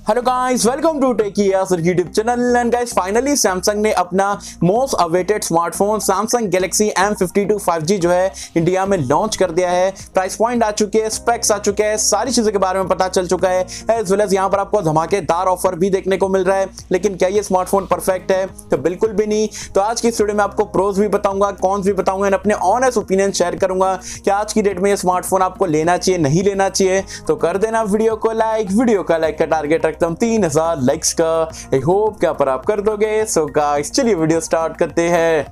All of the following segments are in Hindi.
Hello guys, welcome to Techy Yasar YouTube channel. And guys, finally Samsung ने अपना most awaited smartphone Samsung Galaxy M52 5G जो है इंडिया में लॉन्च कर दिया है। प्राइस पॉइंट आ चुके हैं, स्पेक्स आ चुके हैं, सारी चीजों के बारे में पता चल चुका है। एज वेल एज यहाँ पर आपको धमाकेदार ऑफर भी देखने को मिल रहा है। लेकिन क्या ये स्मार्टफोन परफेक्ट है? तो बिल्कुल भी नहीं। तो आज की इस वीडियो में आपको प्रोज भी बताऊंगा, कॉन्स भी बताऊंगा, अपने ऑनेस्ट ओपिनियन शेयर करूंगा कि आज की डेट में ये स्मार्टफोन आपको लेना चाहिए, नहीं लेना चाहिए। तो कर देना वीडियो को लाइक। वीडियो का लाइक का टारगेट रखता हूं 3000 लाइक्स का। आई होप क्या पर आप कर दोगे। सो गाइस, चलिए वीडियो स्टार्ट करते हैं।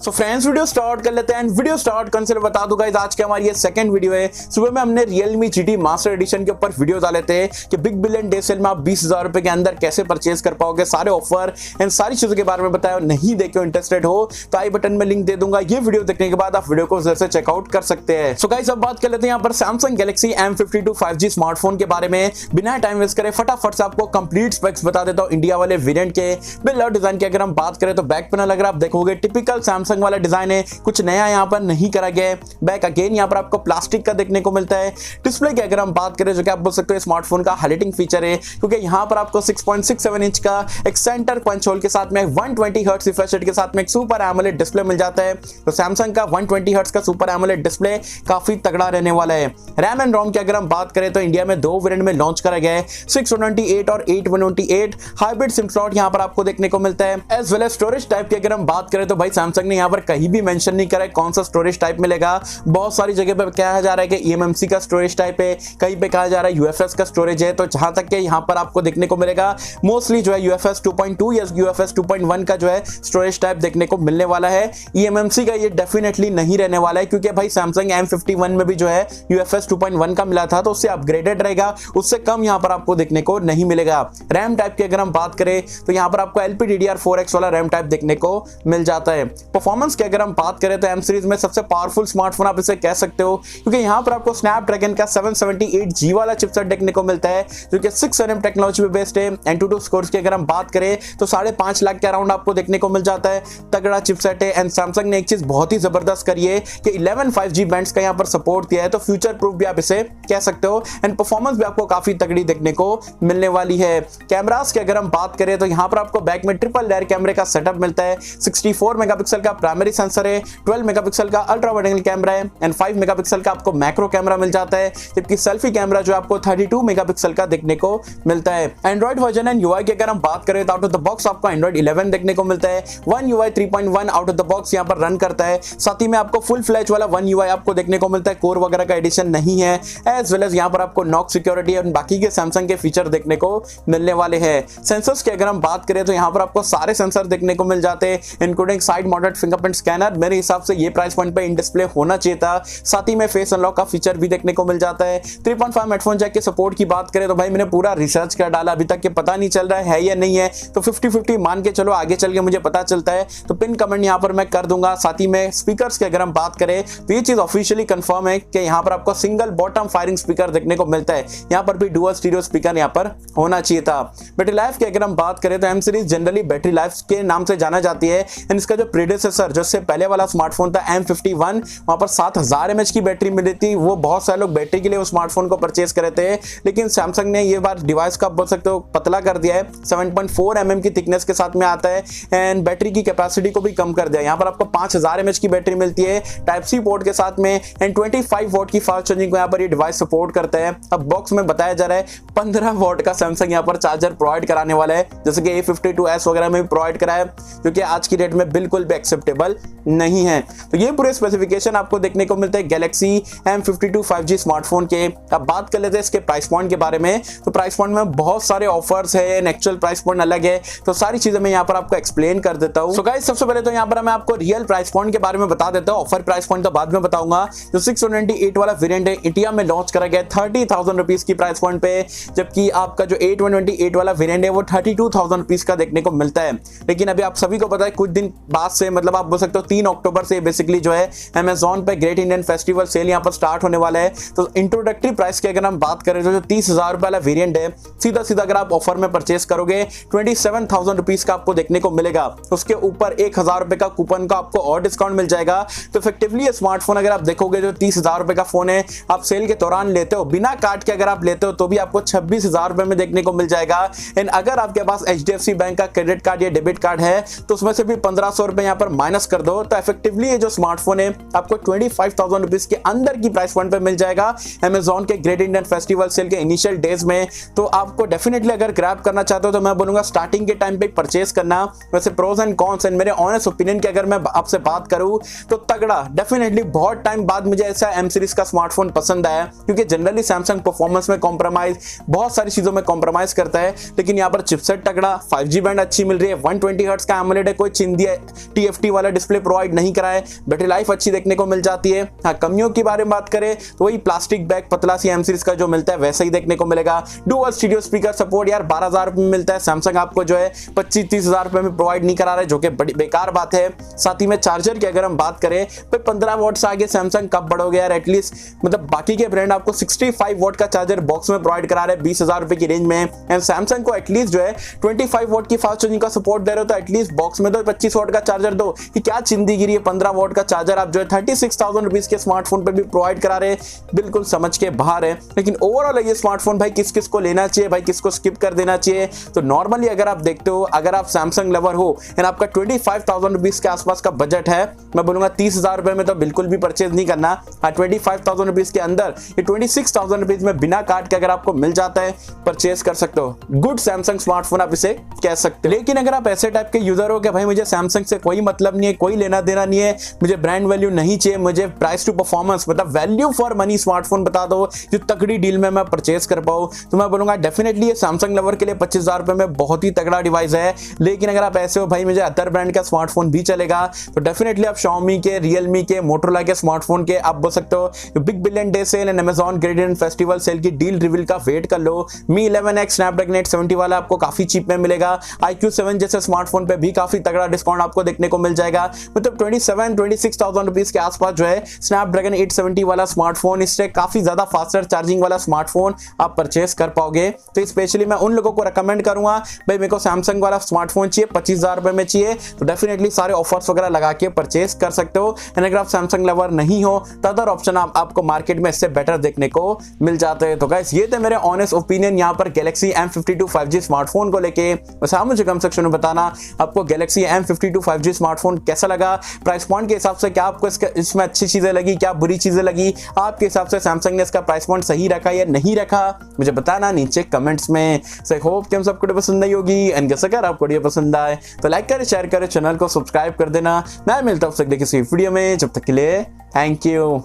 सो फ्रेंड्स, वीडियो स्टार्ट कर लेते हैं। वीडियो स्टार्ट करने से बता दूं गाइस, आज की हमारी ये सेकंड वीडियो है। सुबह में हमने Realme GT मास्टर एडिशन के ऊपर वीडियो डाले थे कि बिग बिलियन डे सेल में आप 20,000 रुपए के अंदर कैसे परचेज कर पाओगे, सारे ऑफर एंड सारी चीजों के बारे में बताया। नहीं देखे हो, इंटरेस्टेड हो तो आई बटन में लिंक दे दूंगा। ये वीडियो देखने के बाद आप वीडियो को जरूर से चेकआउट कर सकते हैं। सो गाइस, अब बात कर लेते हैं यहाँ पर Samsung Galaxy M52 5G smartphone के बारे में। बिना टाइम वेस्ट करे फटाफट से आपको कंप्लीट स्पेक्स बता देता हूँ इंडिया वाले वेरिएंट के। बिल्ड और डिजाइन की अगर हम बात करें तो बैक पैनल अगर आप देखोगे टिपिकल सैमसंग वाला डिजाइन है, कुछ नया यहाँ पर नहीं करा गया है। बैक अगेन यहाँ पर आपको प्लास्टिक का देखने को मिलता है। डिस्प्ले की अगर हम बात करें, जो कि आप बोल सकते हो स्मार्टफोन का हाइलाइटिंग फीचर है, क्योंकि यहाँ पर आपको 6.67 इंच का एक सेंटर पंच होल के साथ में 120 हर्ट्ज रिफ्रेश रेट के साथ में एक सुपर एमोलेड डिस्प्ले मिल जाता है। तो सैमसंग का 120 हर्ट्ज का सुपर एमोलेड डिस्प्ले काफी तगड़ा रहने वाला है। रैम एंड रोम की अगर हम बात करें तो इंडिया में दो वेरिएंट में लॉन्च करा गया है, 628 और 828। हाइब्रिड सिम स्लॉट यहाँ पर आपको देखने को मिलता है। As well as storage type की अगर हम बात करें तो भाई सैमसंग ने यहाँ पर कहीं भी मेंशन नहीं करा है कौन सा स्टोरेज टाइप मिलेगा। बहुत सारी जगह पे कहा जा रहा है कि eMMC का स्टोरेज टाइप है, कहीं पे कहा जा रहा है UFS का स्टोरेज है। तो जहां तक कि यहां पर आपको देखने को मिलेगा मोस्टली जो है UFS 2.2 या UFS 2.1 का जो है स्टोरेज टाइप देखने को मिलने वाला है। eMMC का ये डेफिनेटली नहीं रहने वाला है, क्योंकि भाई सैमसंग M51 में भी जो है UFS 2.1 का मिला था, तो उससे अपग्रेडेड रहेगा, उससे कम यहां पर आपको देखने को नहीं मिलेगा। रैम टाइप की अगर हम बात करें तो यहां पर आपको LPDDR4X वाला रैम टाइप देखने को मिल जाता है। परफॉर्मेंस की अगर हम बात करें तो M सीरीज में सबसे पावरफुल स्मार्टफोन आप इसे कह सकते हो, क्योंकि यहां पर आपको स्नैपड्रैगन का 778G वाला चिपसेट देखने को मिलता है, जो कि 6nm टेक्नोलॉजी पे बेस्ड है। Antutu स्कोर्स की अगर हम बात करें तो 5.5 लाख के अराउंड आपको देखने को मिल जाता है। तगड़ा चिपसेट है। एंड सैमसंग ने एक चीज बहुत ही जबरदस्त करी है कि 11 5G बैंड्स का यहां पर सपोर्ट दिया है, तो फ्यूचर प्रूफ भी आप इसे कह सकते हो। एंड परफॉर्मेंस भी आपको काफी तगड़ी देखने को मिलने वाली है। कैमरास की अगर हम बात करें तो यहां पर आपको बैक में ट्रिपल लेयर कैमरे का सेटअप मिलता है। 64 मेगापिक्सल का प्राइमरी सेंसर है, 12 मेगापिक्सल का अल्ट्रा वाइड एंगल कैमरा है एंड 5 मेगापिक्सल का आपको मैक्रो कैमरा मिल जाता है, जबकि सेल्फी कैमरा जो आपको 32 मेगापिक्सल का देखने को मिलता है। एंड्रॉइड वर्जन एंड यूआई की अगर हम बात करें तो आउट ऑफ द बॉक्स आपको एंड्रॉइड 11 देखने को मिलता है। One UI 3.1 out of the box यहां पर रन करता है। साथ ही में आपको फुल फ्लैश वाला One UI आपको देखने को मिलता है, कोर वगैरह का एडिशन नहीं है। एज वेल एज यहां पर आपको नॉक सिक्योरिटी और बाकी के सैमसंग के फीचर देखने को मिलने वाले हैं। सेंसर्स की अगर हम बात करें तो यहां पर आपको सारे सेंसर देखने को मिल जाते हैं, including side mounted fingerprint scanner. मेरे हिसाब से ये प्राइस पॉइंट पे इन डिस्प्ले होना चाहिए था। साथ ही में फेस अनलॉक का फीचर भी देखने को मिल जाता है। 3.5 हेडफोन जैक के सपोर्ट की बात करें तो भाई मैंने पूरा रिसर्च कर डाला, अभी तक के पता नहीं चल रहा है या नहीं है, तो 50-50 मान के चलो, आगे चल के मुझे पता चलता है तो पिन कमेंट यहां पर मैं कर दूंगा। साथ ही में स्पीकर्स की अगर हम बात करें तो ये चीज ऑफिशियली कंफर्म है कि यहां पर आपको सिंगल बॉटम फायरिंग स्पीकर देखने को मिलता है। यहां पर भी डुअल स्टीरियो स्पीकर यहां पर होना चाहिए था। बैटरी लाइफ की अगर हम बात करें तो M series generally battery life के नाम से जाना जाती है। एंड इसका जो प्रीडेसेसर, जो इससे पहले वाला स्मार्टफोन था M51, वहां पर 7000 mAh की बैटरी मिली थी। वो बहुत सारे लोग बैटरी के लिए उस स्मार्टफोन को परचेज करे थे, लेकिन सैमसंग ने ये बार डिवाइस का बोल सकते हो पतला कर दिया है। 7.4 mm की थिकनेस के साथ में आता है एंड बैटरी की कैपेसिटी को भी कम कर दिया। यहाँ पर आपको 5000 mAh की बैटरी मिलती है टाइप सी पोर्ट के साथ में एंड 25 वॉट की फास्ट चार्जिंग को यहाँ पर ये डिवाइस सपोर्ट करता है। अब बॉक्स में बताया जा रहा है 15 वॉट का सैमसंग यहाँ पर चार्जर प्रोवाइड कराने वाला है, जैसे कि A52s वगैरह में भी प्रोवाइड करा है, जो कि आज की डेट में बिल्कुल भी एक्सेप्टेबल नहीं है। तो ये पूरे स्पेसिफिकेशन आपको देखने को मिलते हैं गैलेक्सी M52 5G स्मार्टफोन के। अब बात कर लेते हैं इसके प्राइस पॉइंट के बारे में। तो प्राइस पॉइंट में बहुत सारे ऑफर्स है, एक्चुअल प्राइस पॉइंट अलग है, तो सारी चीजें मैं यहाँ पर आपको एक्सप्लेन कर देता हूँ। सो गाइस, सबसे पहले तो यहाँ पर मैं आपको रियल प्राइस पॉइंट के बारे में बता देता हूँ, ऑफर प्राइस पॉइंट तो बाद में बताऊंगा। जो 628 वाला वेरिएंट है इंडिया में लॉन्च करा गया 30,000 रुपीज की प्राइस पॉइंट पे, जबकि आपका जो 828 वाला वेरिएंट है वो 32,000 रुपीज का देखने को मिलता है। लेकिन अभी आप सभी को पता है कुछ दिन बाद से मतलब मतलब आप बोल सकते हो 3 अक्टूबर से बेसिकली जो है अमेजॉन पे ग्रेट इंडियन फेस्टिवल सेल यहाँ पर स्टार्ट होने वाला है। तो इंट्रोडक्टरी प्राइस की अगर हम बात करें तो जो 30,000 रुपए वाला वेरिएंट है, सीधा सीधा अगर आप ऑफर में परचेस करोगे 27,000 रुपीज का आपको देखने को मिलेगा। उसके ऊपर 1,000 रुपए का कूपन का आपको और डिस्काउंट मिल जाएगा। तो इफेक्टिवली ये स्मार्टफोन अगर आप देखोगे जो 30,000 रुपए का फोन है, आप सेल के दौरान लेते हो बिना कार्ड के, अगर आप लेते हो तो भी आपको 26,000 रुपए में देखने को मिल जाएगा। एंड अगर आपके पास HDFC बैंक का क्रेडिट कार्ड या डेबिट कार्ड है तो उसमें से भी 1,500 रुपए यहाँ पर माइनस कर दो, तो इफेक्टिवली ये जो स्मार्टफोन है आपको 25,000 रुपीज के अंदर की प्राइस पॉइंट पे मिल जाएगा अमेजॉन के ग्रेट इंडियन फेस्टिवल सेल के इनिशियल डेज में। तो आपको डेफिनेटली अगर ग्रैब करना चाहते हो तो मैं बोलूंगा स्टार्टिंग के टाइम पे परचेस करना। वैसे प्रोस एंड कॉन्स एंड मेरे ऑनेस्ट ओपिनियन की अगर मैं आपसे बात करूं तो तगड़ा डेफिनेटली बहुत टाइम बाद मुझे ऐसा M सीरीज का स्मार्टफोन पसंद आया, क्योंकि जनरली सैमसंग परफॉर्मेंस में कॉम्प्रोमाइज बहुत सारी चीजों में कॉम्प्रोमाइज करता है, लेकिन यहाँ पर चिपसेट तगड़ा, 5G बैंड अच्छी मिल रही है, 120 हर्ट्ज का एमोलेड है, कोई चिंदिया TFT वाला डिस्प्ले प्रोवाइड नहीं करा है, बैटरी लाइफ अच्छी देखने को मिल जाती है। हाँ, कमियों की बारे में बात करें तो वही प्लास्टिक बैग पतला सी M सीरीज का जो मिलता है वैसा ही देखने को मिलेगा। डुअल स्टीरियो स्पीकर सपोर्ट यार 12,000 रुपए में मिलता है, सैमसंग आपको जो है 25-30,000 रुपए में प्रोवाइड नहीं करा रहा है, जो कि बड़ी बेकार बात है। साथ ही में चार्जर की अगर हम बात करें तो 15 वॉट से आगे सैमसंग कब बढ़ोगे यार, एटलीस्ट मतलब बाकी के ब्रांड आपको 65 वॉट का चार्जर बॉक्स में प्रोवाइड करा रहे हैं 20,000 रुपए की रेंज में, एंड सैमसंग को एटलीस्ट जो है 25 वॉट की फास्ट चार्जिंग का सपोर्ट दे रहे हो, तो एटलीस्ट बॉक्स में तो 25 वॉट का चार्जर दो। कि क्या चिंदीगिरी है, 15 वॉट का चार्जर आप जो है 36,000 रुपीज के स्मार्टफोन पे भी प्रोवाइड करा रहे हैं, बिल्कुल समझ के बाहर है। लेकिन ओवरऑल ये स्मार्टफोन भाई किस किस को लेना चाहिए, भाई किसको स्किप कर देना चाहिए, तो नॉर्मली अगर आप देखते हो, अगर आप सैमसंग लवर हो एंड आपका 25,000 रुपीज के आसपास का बजट है, मैं बोलूंगा 30,000 रुपए में तो बिल्कुल भी परचेज नहीं करना। 25,000 रुपीज के अंदर ये 26,000 रुपीज में बिना कार्ड के अगर आपको मिल जाता है, परचेज कर सकते हो। गुड सैमसंग स्मार्टफोन आप इसे कह सकते हो। लेकिन अगर आप ऐसे टाइप के यूजर हो कि भाई मुझे सैमसंग से कोई मतलब नहीं है, कोई लेना देना नहीं है, मुझे ब्रांड वैल्यू नहीं चाहिए, मुझे प्राइस टू परफॉर्मेंस मतलब वैल्यू फॉर मनी स्मार्टफोन बता दो जो तगड़ी डील में मैं परचेज कर पाऊं, तो मैं बोलूंगा डेफिनेटली ये सैमसंग लवर के लिए 25,000 रुपए में बहुत ही तगड़ा डिवाइस है। लेकिन अगर आप ऐसे हो भाई मुझे अदर ब्रांड का स्मार्टफोन भी चलेगा, तो डेफिनेटली आप Xiaomi के, Realme के, Motorola के स्मार्टफोन के आप बोल सकते हो big billion day sale and Amazon great Indian festival sale की डील रिवील का वेट कर लो। Mi 11X स्नैपड्रैगन 870 वाला आपको काफी चीप में मिलेगा। iQ7 जैसे स्मार्टफोन पे भी काफी तगड़ा डिस्काउंट आपको देखने को मिल जाएगा, मतलब 26,000 रुपीज के आसपास जो है स्नैपड्रैगन 870 वाला स्मार्टफोन, इससे काफी ज्यादा फास्टर चार्जिंग वाला स्मार्टफोन आप परचेस कर पाओगे। तो स्पेशली मैं उन लोगों को रेकमेंड करूंगा भाई मेरे को सैमसंग वाला स्मार्टफोन चाहिए, 25,000 रुपए में चाहिए, तो डेफिनेटली सारे ऑफर्स वगैरह लगा के परचेस कर सकते हो। एंड अगर आप सैमसंग लवर नहीं हो तो अदर ऑप्शन आपको मार्केट में इससे बेटर देखने को मिल जाते हैं। तो गाइस ये थे मेरे ऑनेस्ट ओपिनियन यहाँ पर गैलेक्सी M52 5G स्मार्टफोन को लेके। बस आप मुझे कमेंट सेक्शन में बताना आपको गैलेक्सी M52 5G स्मार्टफोन कैसा लगा, प्राइस पॉइंट के हिसाब से क्या आपको इसमें अच्छी चीजें लगी, क्या बुरी चीजें लगी, आपके हिसाब से सैमसंग ने इसका प्राइस पॉइंट सही रखा या नहीं रखा, मुझे बताना नीचे कमेंट्स में। सो आई होप कि हम सबको पसंद आई होगी, एंड अगर आपको वीडियो पसंद आए तो लाइक करें, शेयर करें, चैनल को सब्सक्राइब कर देना। मैं मिलता हूं किसी वीडियो में, जब तक के लिए थैंक यू।